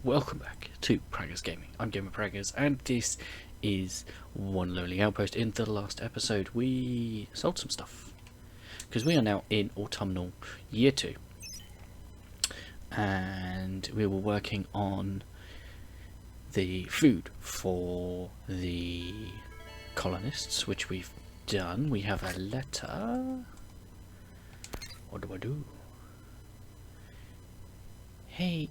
welcome back to Praggers Gaming. I'm Gamer Praggers, and this is One Lonely Outpost. In the last episode, we sold some stuff because we are now in autumnal year 2, and we were working on the food for the colonists, which we've done. We have a letter. What do I do? Hey,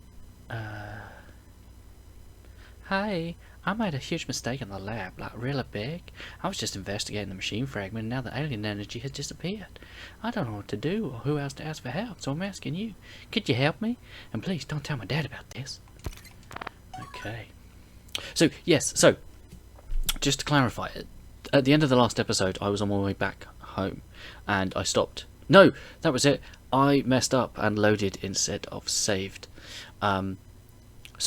hi, I made a huge mistake in the lab, like really big. I was just investigating the machine fragment, and now the alien energy has disappeared. I don't know what to do or who else to ask for help, so I'm asking you. Could you help me? And please don't tell my dad about this. Okay. So, yes, so, just to clarify, at the end of the last episode, I was on my way back home, and I stopped. No, that was it. I messed up and loaded instead of saved. So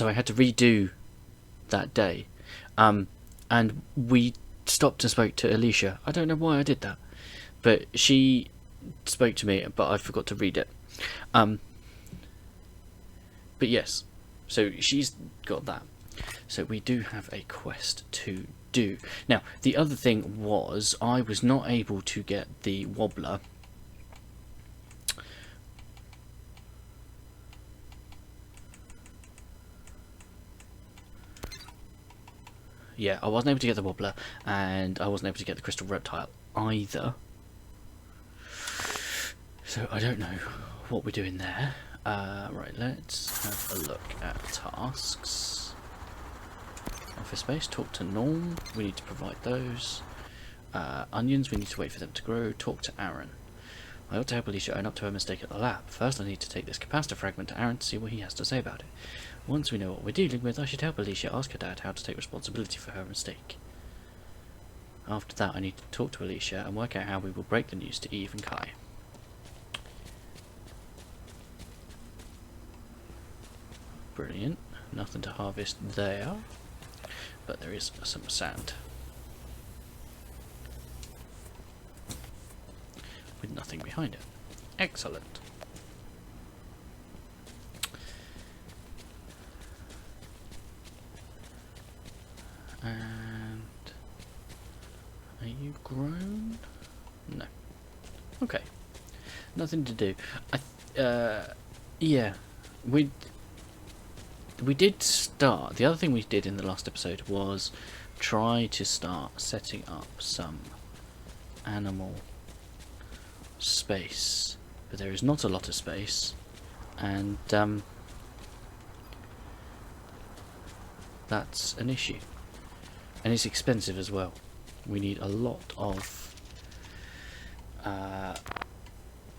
I had to redo that day. And we stopped and spoke to Elisa. I don't know why I did that, but she spoke to me, but I forgot to read it. But yes, so she's got that. So we do have a quest to do. Now, the other thing was I was not able to get the wobbler. Yeah, I wasn't able to get the wobbler, and I wasn't able to get the crystal reptile either. So I don't know what we're doing there. Right, let's have a look at tasks. Office space, talk to Norm, we need to provide those. Onions, we need to wait for them to grow. Talk to Aaron. I ought to help Elisa own up to her mistake at the lab. First I need to take this capacitor fragment to Aaron to see what he has to say about it. Once we know what we're dealing with, I should help Elisa ask her dad how to take responsibility for her mistake. After that, I need to talk to Elisa and work out how we will break the news to Eve and Kai. Brilliant. Nothing to harvest there, but there is some sand. With nothing behind it. Excellent. And are you grown? No. Okay. Nothing to do. Yeah. We did start. The other thing we did in the last episode was try to start setting up some animal space, but there is not a lot of space, and that's an issue. And it's expensive as well. We need a lot of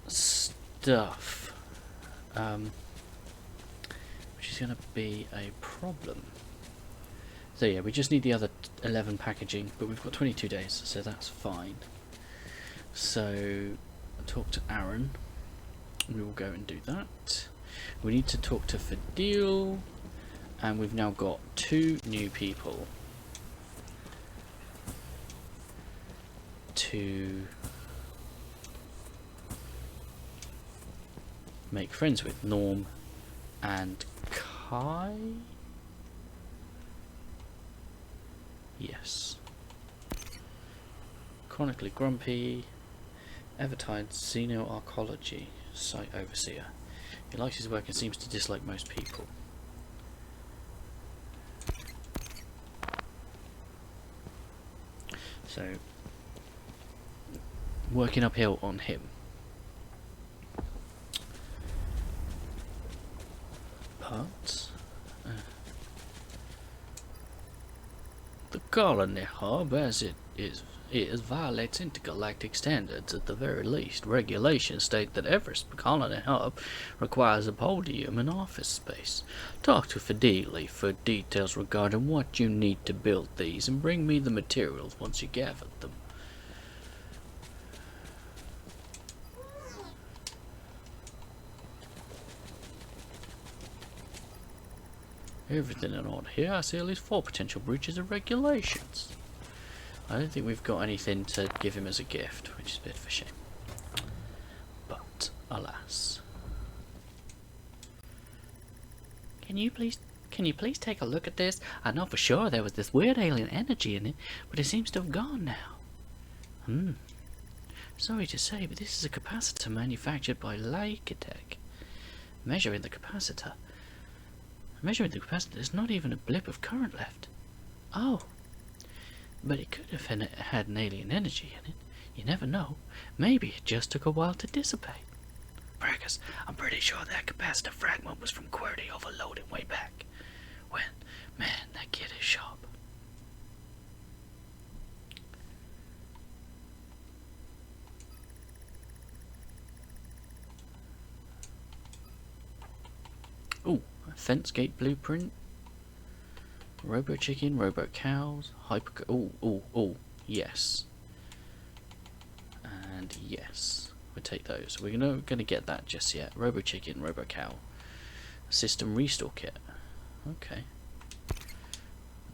stuff, which is going to be a problem. So yeah, we just need the other 11 packaging, but we've got 22 days, so that's fine. So talk to Aaron. We will go and do that. We need to talk to Fadil, and we've now got 2 new people to make friends with, Norm and Kai. Yes. Chronically grumpy. Evertide Xenoarchaeology site overseer. He likes his work and seems to dislike most people. So working uphill on him. But the colony hub, as it is violates intergalactic standards. At the very least, regulations state that every colony hub requires a podium and office space. Talk to Fideli for details regarding what you need to build these, and bring me the materials once you gathered them. Everything in order here. I see at least 4 potential breaches of regulations. I don't think we've got anything to give him as a gift, which is a bit of a shame. But, alas. can you please take a look at this? I know for sure there was this weird alien energy in it, but it seems to have gone now. Sorry to say, but this is a capacitor manufactured by Lycatech. Measuring the capacitor is not even a blip of current left. Oh, but it could have had an alien energy in it. You never know. Maybe it just took a while to dissipate. Braggers, I'm pretty sure that capacitor fragment was from QWERTY overloading way back. When, man, that kid is sharp. Ooh, a fence gate blueprint. Robo chicken, robo cows, ooh, yes. And yes, we'll take those. We're not going to get that just yet. Robo chicken, robo cow. System restore kit. Okay.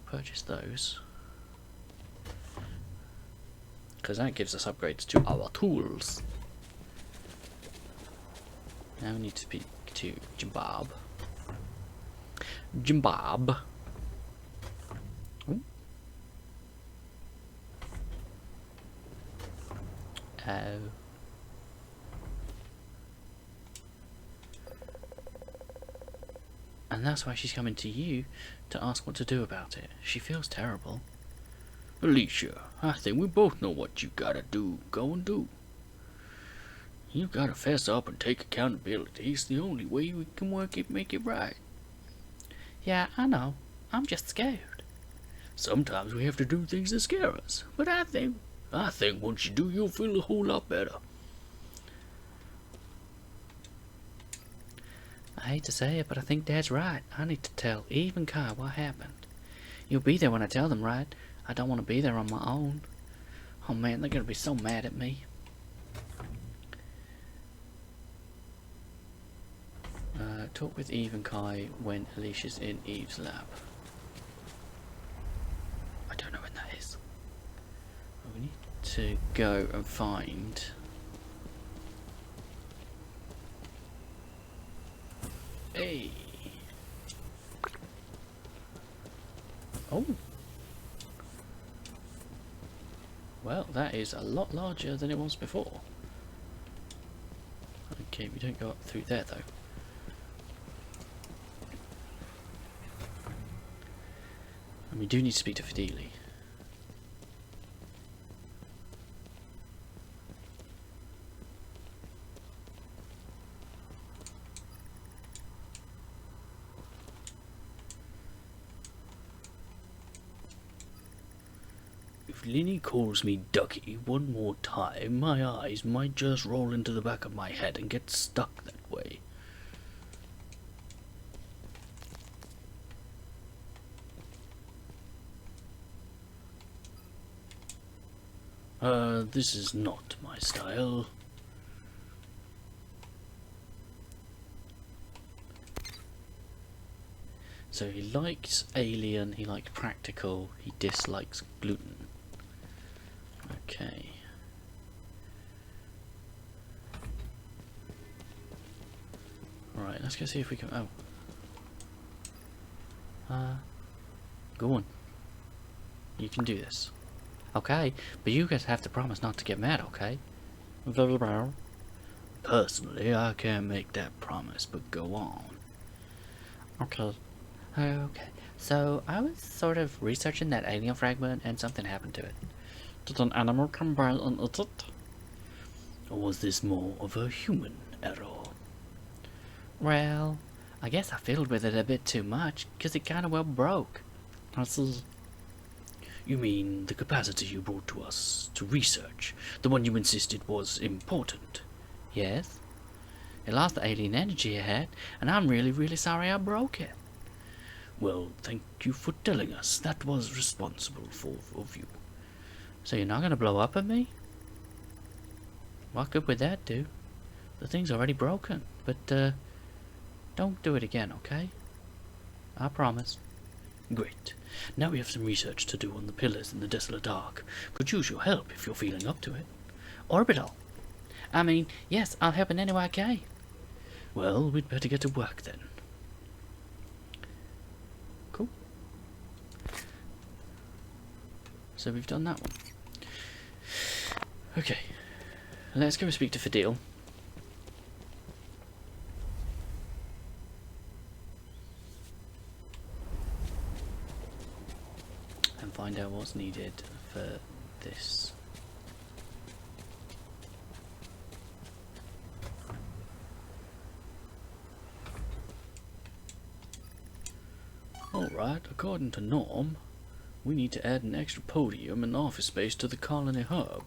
Purchase those. Because that gives us upgrades to our tools. Now we need to speak to Jimbob. Jimbob. Oh. And that's why she's coming to you to ask what to do about it. She feels terrible. Elisa, I think we both know what you gotta do. Go and do. You gotta fess up and take accountability. It's the only way we can make it right. Yeah, I know. I'm just scared. Sometimes we have to do things that scare us. But I think once you do, you'll feel a whole lot better. I hate to say it, but I think Dad's right. I need to tell Eve and Kai what happened. You'll be there when I tell them, right? I don't want to be there on my own. Oh man, they're gonna be so mad at me. Talk with Eve and Kai when Alicia's in Eve's lab. I don't know when that is. We need to go and find... Hey! Oh! Well, that is a lot larger than it was before. Okay, we don't go up through there though. And we do need to speak to Fideli. If Linny calls me Ducky one more time, my eyes might just roll into the back of my head and get stuck that way. This is not my style. So he likes alien, he likes practical, he dislikes gluten. Okay. Alright, let's go see if we can... go on. You can do this. Okay, but you guys have to promise not to get mad, okay? Personally, I can't make that promise, but go on. Okay. Okay, so I was sort of researching that alien fragment and something happened to it. Did an animal come by and eat it? Or was this more of a human error? Well, I guess I fiddled with it a bit too much, because it kind of well broke. I see. You mean the capacity you brought to us to research? The one you insisted was important? Yes. It lost the alien energy it had, and I'm really, really sorry I broke it. Well, thank you for telling us. That was responsible of you. So you're not going to blow up at me? What good would that do? The thing's already broken, but don't do it again, okay? I promise. Great. Now we have some research to do on the pillars in the desolate ark. Could use your help if you're feeling up to it. Orbital. I mean, yes, I'll help in any way I can. Well, we'd better get to work then. So we've done that one. Okay, let's go and speak to Fadil. And find out what's needed for this. Alright, according to norm, we need to add an extra podium and office space to the colony hub.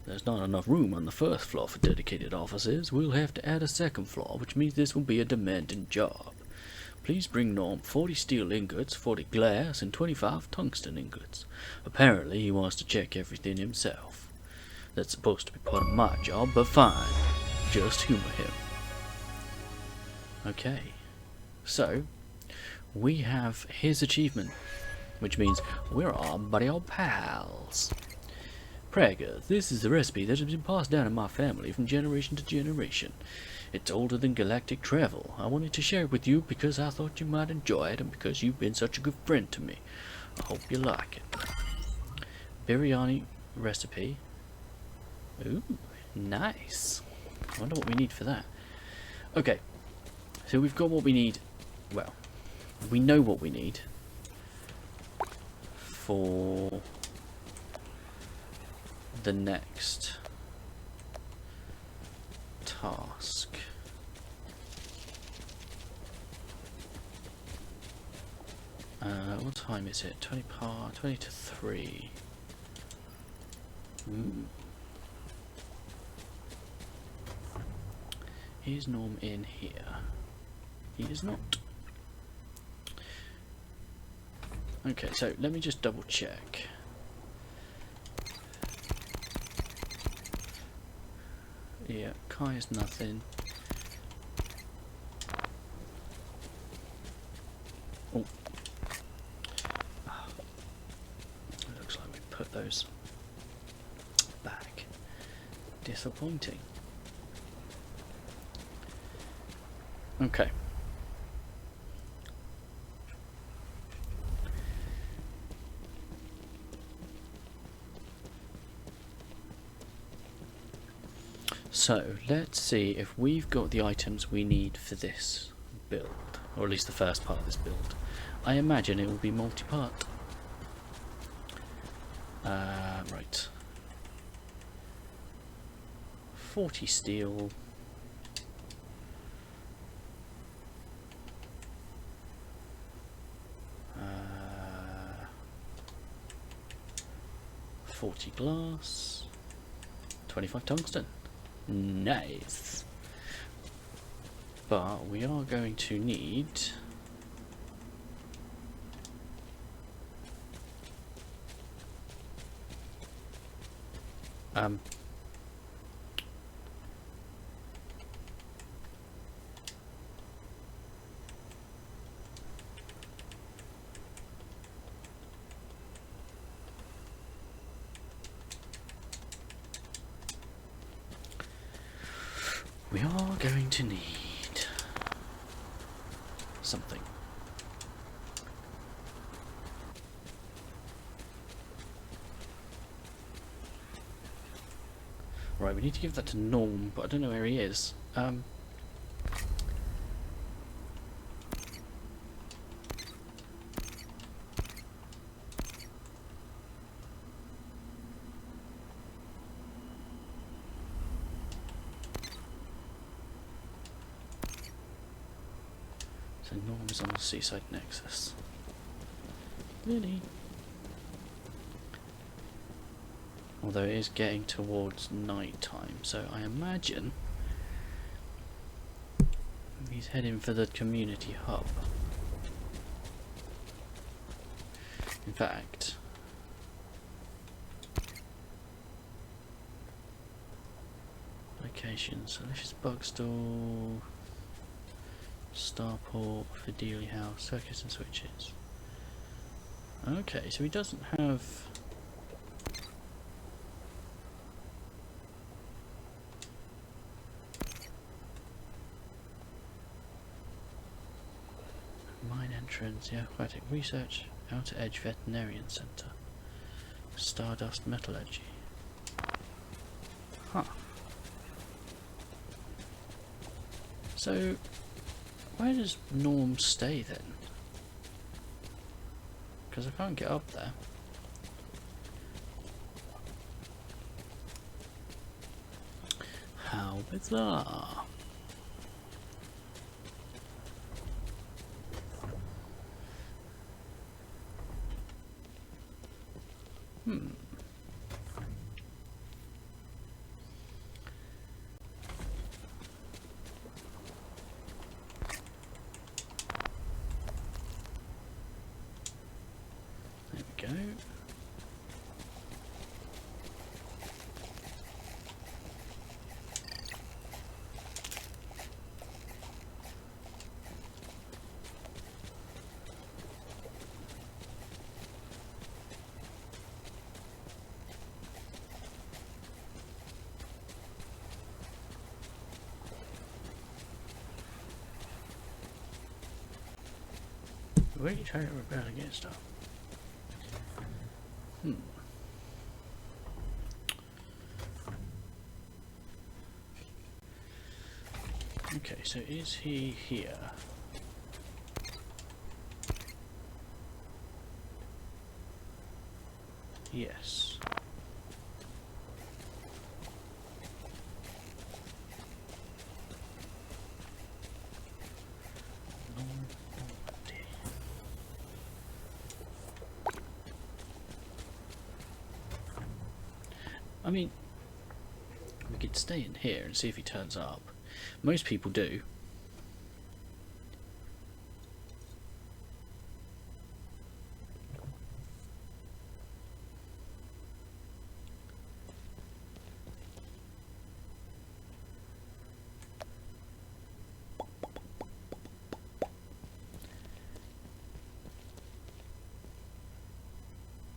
There's not enough room on the first floor for dedicated offices. We'll have to add a second floor, which means this will be a demanding job. Please bring Norm 40 steel ingots, 40 glass, and 25 tungsten ingots. Apparently he wants to check everything himself. That's supposed to be part of my job, but fine. Just humor him. Okay, so we have his achievement, which means we're all buddy old pals. Praga, this is a recipe that has been passed down in my family from generation to generation. It's older than galactic travel. I wanted to share it with you because I thought you might enjoy it and because you've been such a good friend to me. I hope you like it. Biryani recipe. Ooh, nice. I wonder what we need for that. Okay, so we've got what we need. Well, we know what we need for the next task. What time is it? 20 to 3. Is Norm in here? He is not. Okay, so let me just double check. Yeah, Kai is nothing. Oh. It looks like we put those back. Disappointing. Okay. So, let's see if we've got the items we need for this build, or at least the first part of this build. I imagine it will be multi-part. Right. 40 steel. Uh, 40 glass. 25 tungsten. Nice. But we are going to need we are going to need something. Right, we need to give that to Norm, but I don't know where he is. So Norm is on the seaside nexus. Really? Although it is getting towards night time, so I imagine he's heading for the community hub. In fact, locations: Alicia's Bugstall, Starport, Fidelia House, Circuits and Switches. Okay, so he doesn't have mine entrance, the Aquatic Research, Outer Edge Veterinarian Centre. Stardust metallurgy. Huh. So, where does Norm stay then? Because I can't get up there. How bizarre. There we go. Where are you trying to rebel against her? Okay, so is he here? Yes. I mean, we could stay in here and see if he turns up. Most people do.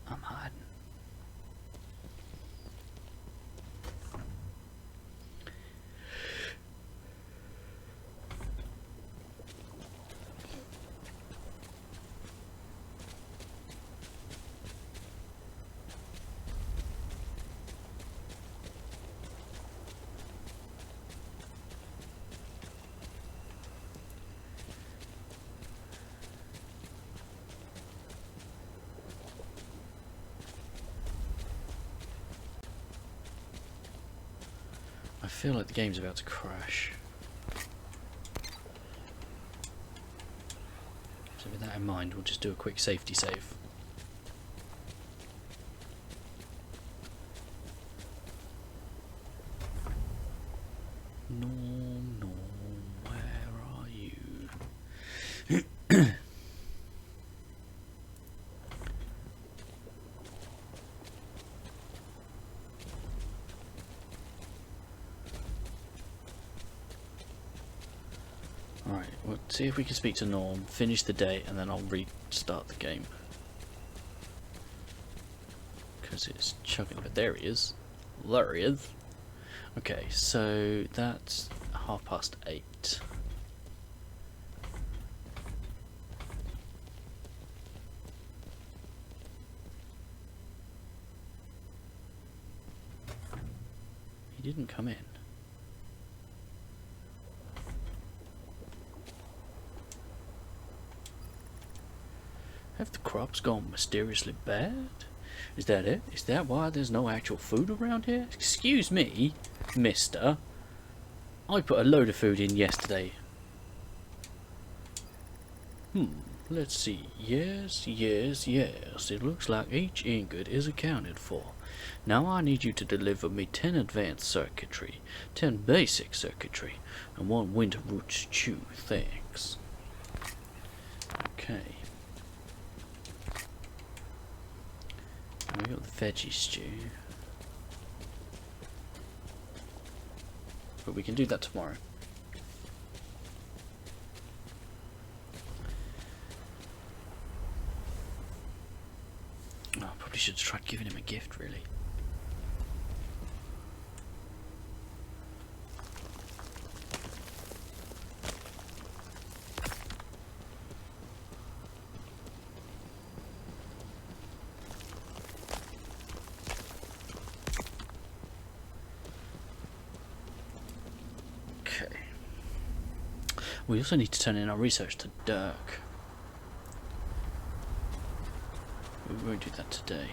I'm hiding. I feel like the game's about to crash. So with that in mind, we'll just do a quick safety save. Norm, where are you? Alright, we'll see if we can speak to Norm, finish the day, and then I'll restart the game. Because it's chugging, but there he is. There he is. Okay, so that's 8:30. He didn't come in. Have the crops gone mysteriously bad? Is that it? Is that why there's no actual food around here? Excuse me, mister. I put a load of food in yesterday. Let's see. Yes. It looks like each ingot is accounted for. Now I need you to deliver me 10 advanced circuitry, 10 basic circuitry, and 1 winter root stew. Thanks. Okay. We got the veggie stew. But we can do that tomorrow. Oh, I probably should have tried giving him a gift, really. We also need to turn in our research to Dirk. We won't do that today.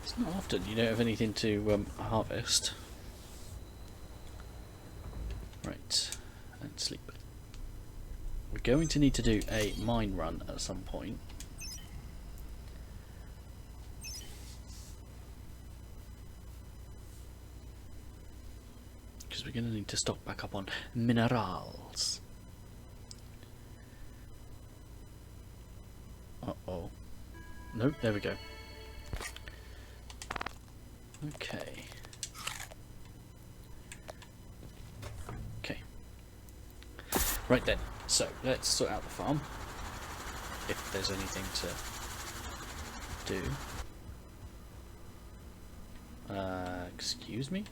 It's not often you don't have anything to harvest. Right, and sleep. We're going to need to do a mine run at some point. Because we're going to need to stock back up on minerals. Uh-oh. Nope, there we go. Okay. Okay. Right then, so let's sort out the farm. If there's anything to do. Excuse me?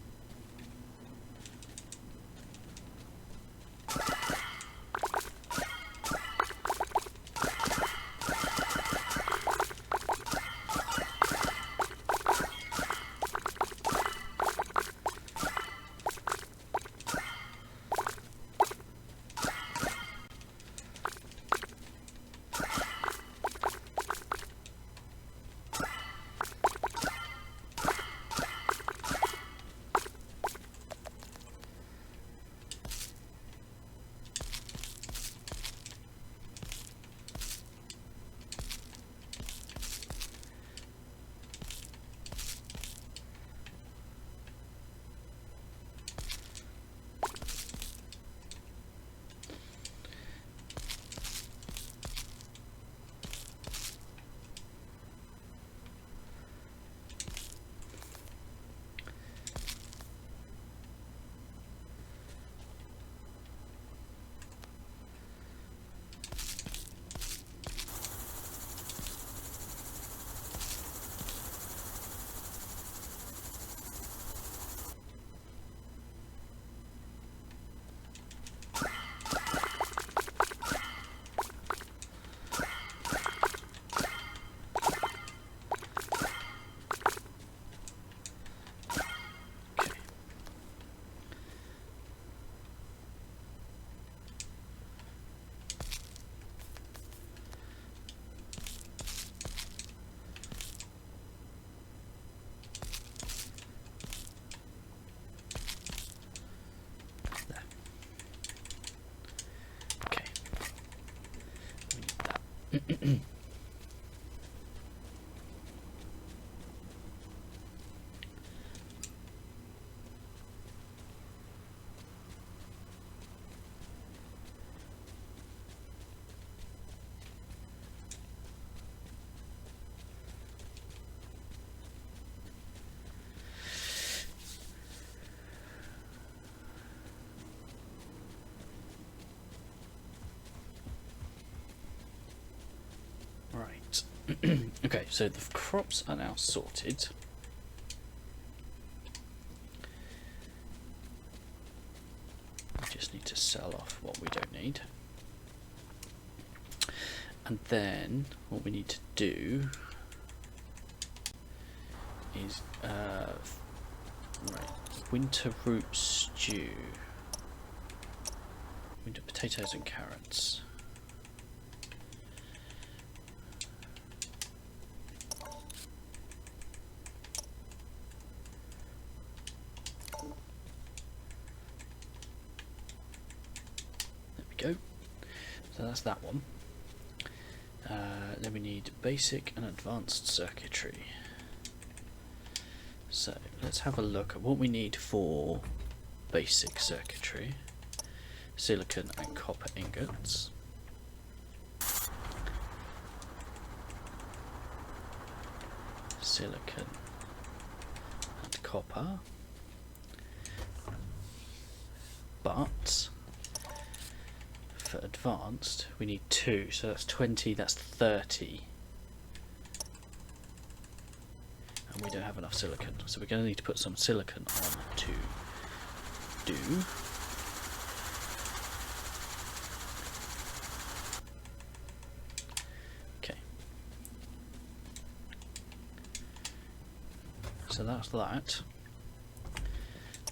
Right. Okay, so the crops are now sorted. We just need to sell off what we don't need. And then what we need to do is right, winter root stew. Winter potatoes and carrots. Go. So that's that one. Then we need basic and advanced circuitry. So let's have a look at what we need for basic circuitry. Silicon and copper ingots. Silicon and copper. But for advanced we need 2, so that's 20, that's 30 And we don't have enough silicon, so we're going to need to put some silicon on to do. Okay. So that's that.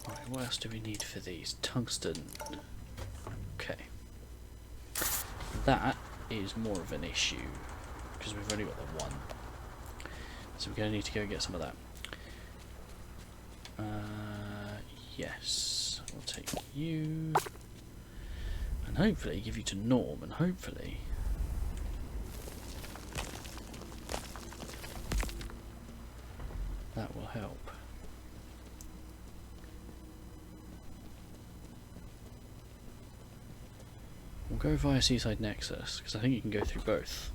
Right, what else do we need for these? Tungsten. Okay. That is more of an issue, because we've only got the one. So we're going to need to go get some of that. Yes, we'll take you. And hopefully give you to Norm, and hopefully... that will help. We'll go via Seaside Nexus, because I think you can go through both.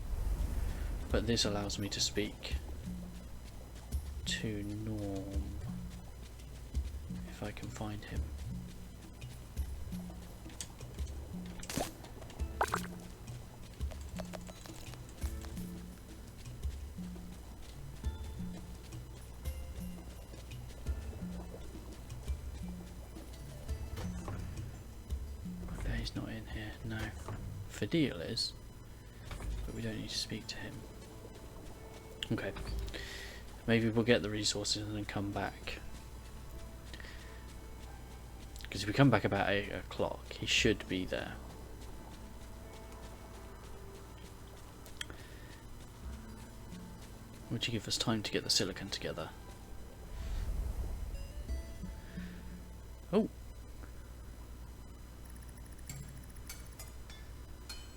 But this allows me to speak to Norm, if I can find him. He's not in here, no. Fadil is, but we don't need to speak to him. Okay. Maybe we'll get the resources and then come back. Because if we come back about 8 o'clock, he should be there. Would you give us time to get the silicon together? Oh!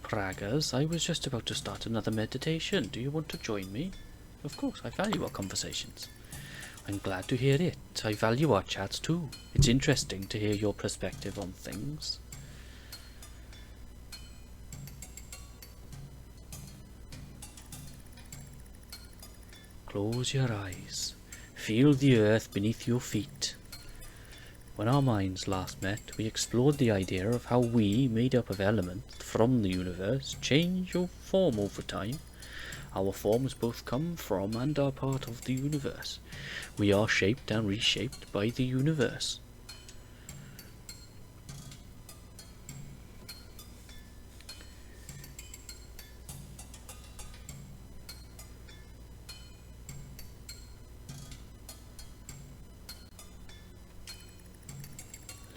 Pragas, I was just about to start another meditation. Do you want to join me? Of course, I value our conversations. I'm glad to hear it. I value our chats too. It's interesting to hear your perspective on things. Close your eyes. Feel the earth beneath your feet. When our minds last met, we explored the idea of how we, made up of elements from the universe, change or form over time. Our forms both come from and are part of the universe. We are shaped and reshaped by the universe.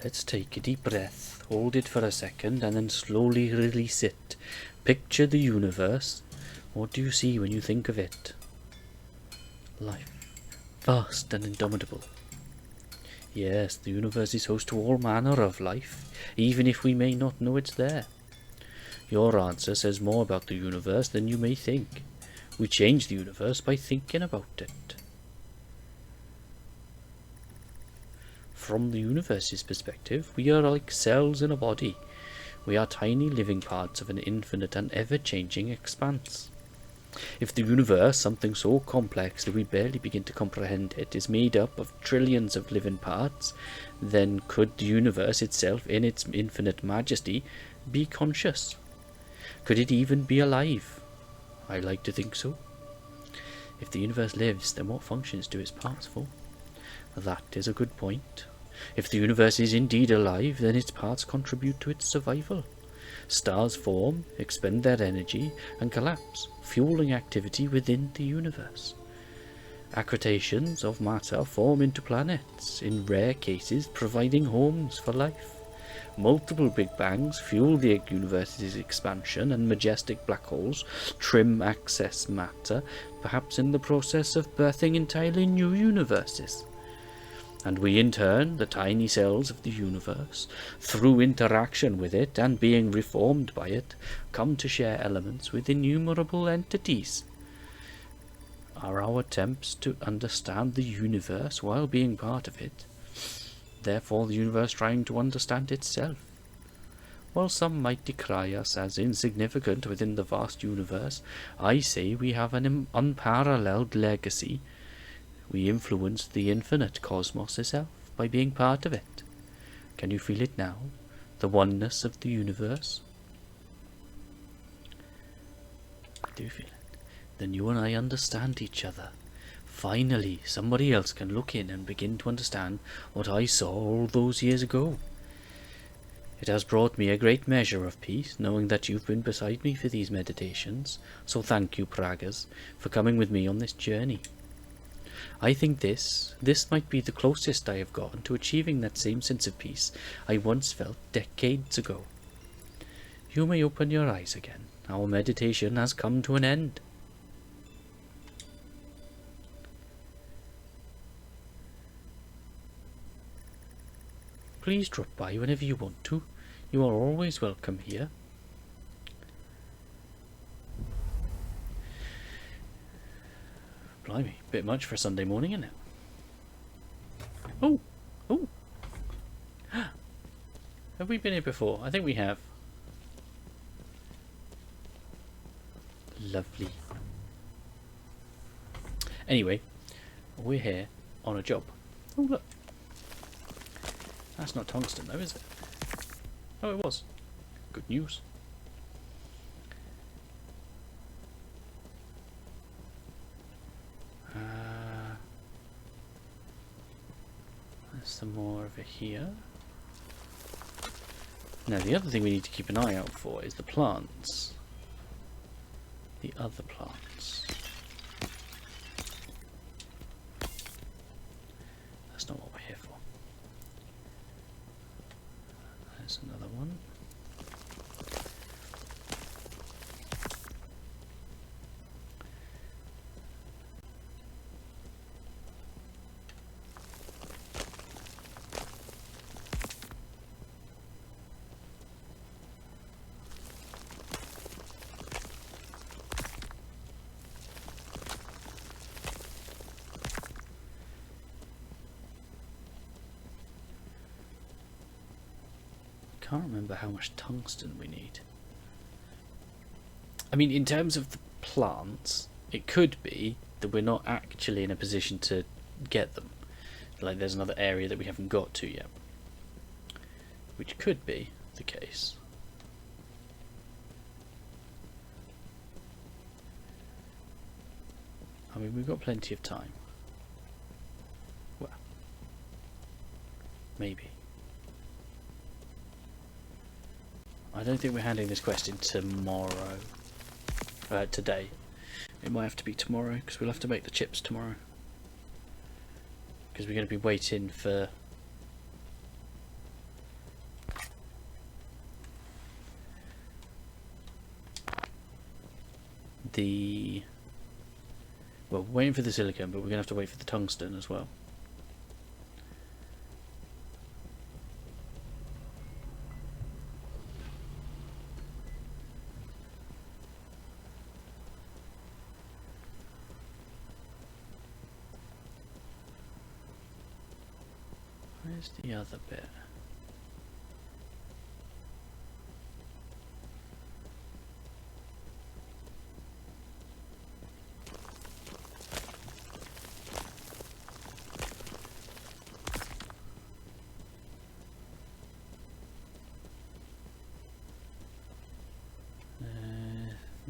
Let's take a deep breath, hold it for a second, and then slowly release it. Picture the universe. What do you see when you think of it? Life. Vast and indomitable. Yes, the universe is host to all manner of life, even if we may not know it's there. Your answer says more about the universe than you may think. We change the universe by thinking about it. From the universe's perspective, we are like cells in a body. We are tiny living parts of an infinite and ever-changing expanse. If the universe, something so complex that we barely begin to comprehend it, is made up of trillions of living parts, then could the universe itself, in its infinite majesty, be conscious? Could it even be alive? I like to think so. If the universe lives, then what functions do its parts for? That is a good point. If the universe is indeed alive, then its parts contribute to its survival. Stars form, expend their energy, and collapse, fueling activity within the universe. Accretations of matter form into planets, in rare cases providing homes for life. Multiple Big Bangs fuel the universe's expansion, and majestic black holes trim excess matter, perhaps in the process of birthing entirely new universes. And we in turn, the tiny cells of the universe, through interaction with it and being reformed by it, come to share elements with innumerable entities. Are our attempts to understand the universe while being part of it, therefore the universe trying to understand itself? While some might decry us as insignificant within the vast universe, I say we have an unparalleled legacy. We influence the infinite cosmos itself by being part of it. Can you feel it now? The oneness of the universe? I do feel it. Then you and I understand each other. Finally, somebody else can look in and begin to understand what I saw all those years ago. It has brought me a great measure of peace, knowing that you've been beside me for these meditations, so thank you, Pragas, for coming with me on this journey. I think this might be the closest I have gotten to achieving that same sense of peace I once felt decades ago. You may open your eyes again. Our meditation has come to an end. Please drop by whenever you want to. You are always welcome here. Blimey, bit much for a Sunday morning, isn't it? Oh! Oh! Have we been here before? I think we have. Lovely. Anyway, we're here on a job. Oh, look. That's not tungsten though, is it? Oh, it was. Good news. There's some more over here. Now the other thing we need to keep an eye out for is the plants. The other plants. That's not what we're here for. There's another one. I can't remember how much tungsten we need. I mean, in terms of the plants, it could be that we're not actually in a position to get them. Like there's another area that we haven't got to yet. Which could be the case. I mean, we've got plenty of time. Well, maybe. I don't think we're handing this quest in tomorrow. Today. It might have to be tomorrow, because we'll have to make the chips tomorrow. Because we're going to be waiting for... Well, we're waiting for the silicon, but we're going to have to wait for the tungsten as well. Where's the other bit?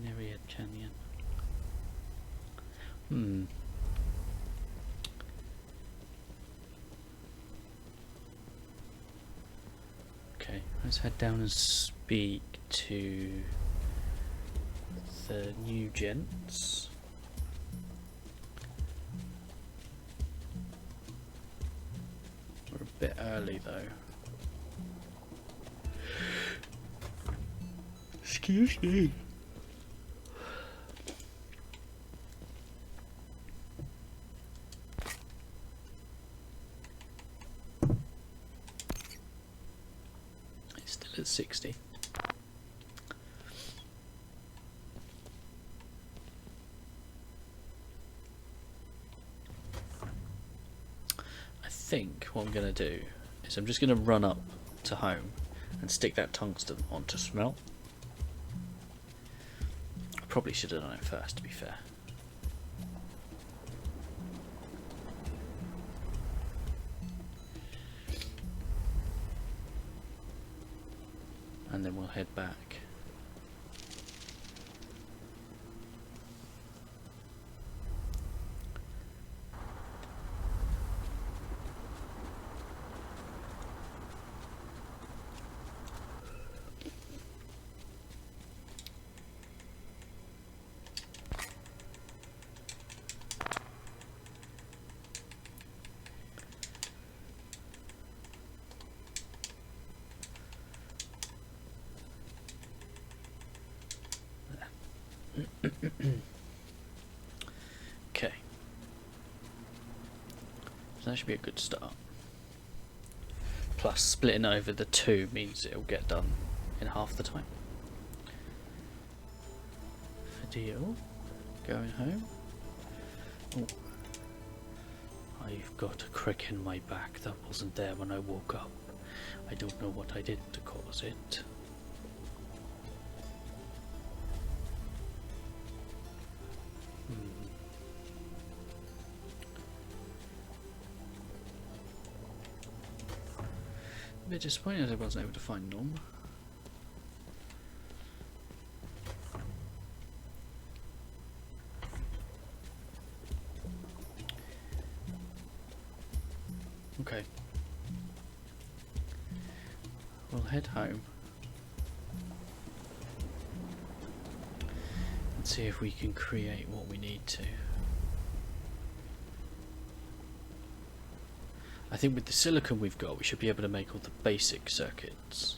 Nereid Canyon. Okay, let's head down and speak to the new gents. We're a bit early though. Excuse me. It's still at 60. I think what I'm going to do is I'm just going to run up to home and stick that tungsten on to smelt. I probably should have done it first, to be fair. And then we'll head back. So that should be a good start. Plus, splitting over the two means it'll get done in half the time. Deal. Going home. Oh. I've got a crick in my back that wasn't there when I woke up. I don't know what I did to cause it. A bit disappointed I wasn't able to find Norm. Okay. We'll head home and see if we can create what we need to. I think with the silicon we've got, we should be able to make all the basic circuits.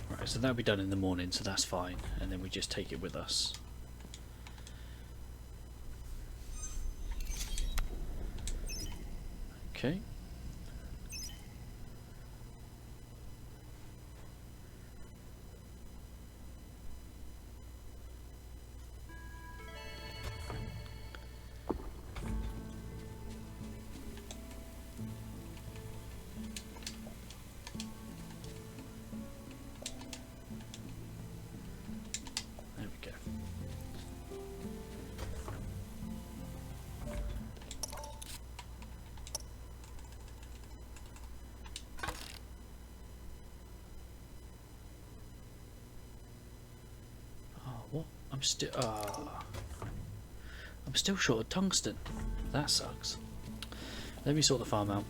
Right, so that'll be done in the morning, so that's fine, and then we just take it with us. Okay. There we go. What? I'm still short of tungsten. That sucks. Let me sort the farm out.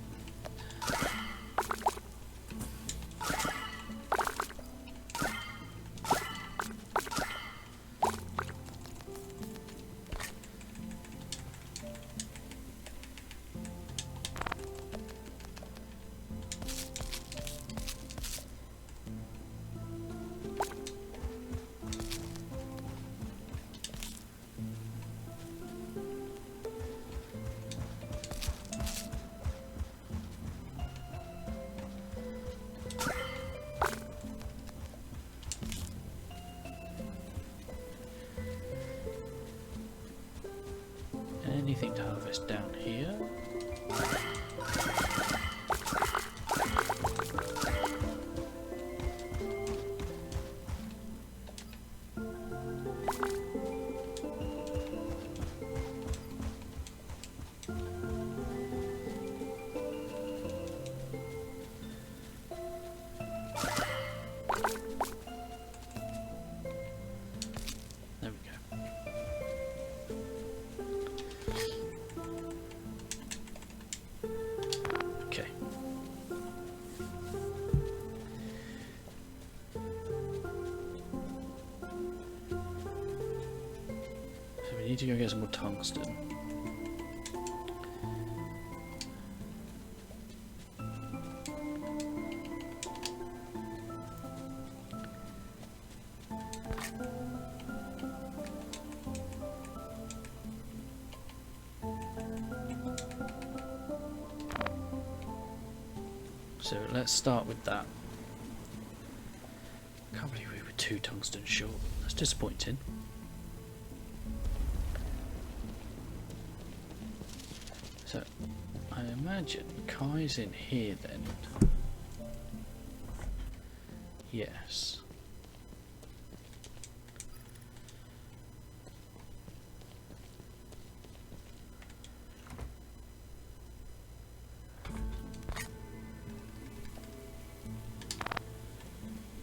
Anything to harvest down here? There we go. Okay. So we need to go get some more tungsten. So let's start with that. Can't believe we were 2 tungsten short. That's disappointing. So I imagine Kai's in here then. Yes.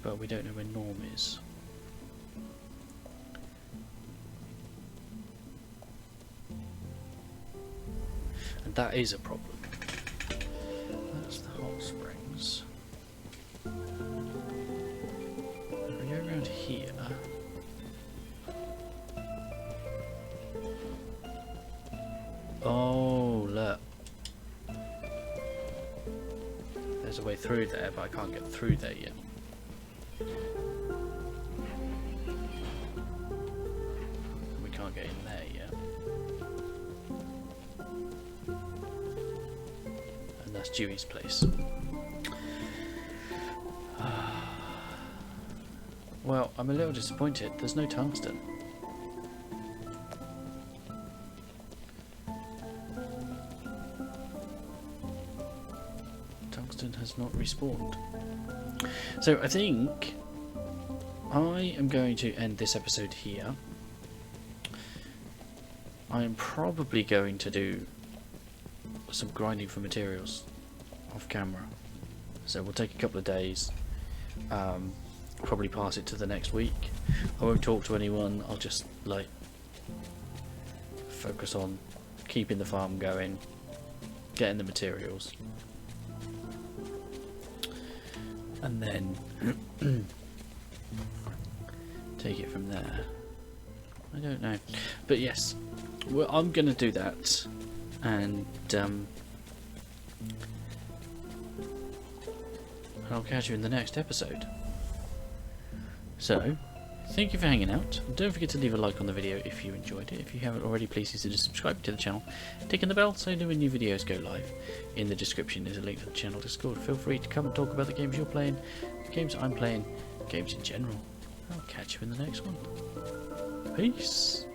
But we don't know where Norm is. And that is a problem. That's the hot springs. If we go around here. Oh, look. There's a way through there, but I can't get through there yet. We can't get in there yet. that's Dewey's place. Well, I'm a little disappointed. There's no tungsten. Tungsten has not respawned. So I think I am going to end this episode here. I am probably going to do some grinding for materials off camera. So we'll take a couple of days. Probably pass it to the next week. I won't talk to anyone. I'll just like focus on keeping the farm going, getting the materials, and then take it from there. I don't know, but yes, well, I'm gonna do that, and I'll catch you in the next episode. So, thank you for hanging out. Don't forget to leave a like on the video if you enjoyed it. If you haven't already, please consider subscribing to the channel, ticking the bell so that when new videos go live. In the description is a link to the channel Discord. Feel free to come and talk about the games you're playing, the games I'm playing, games in general. I'll catch you in the next one. Peace.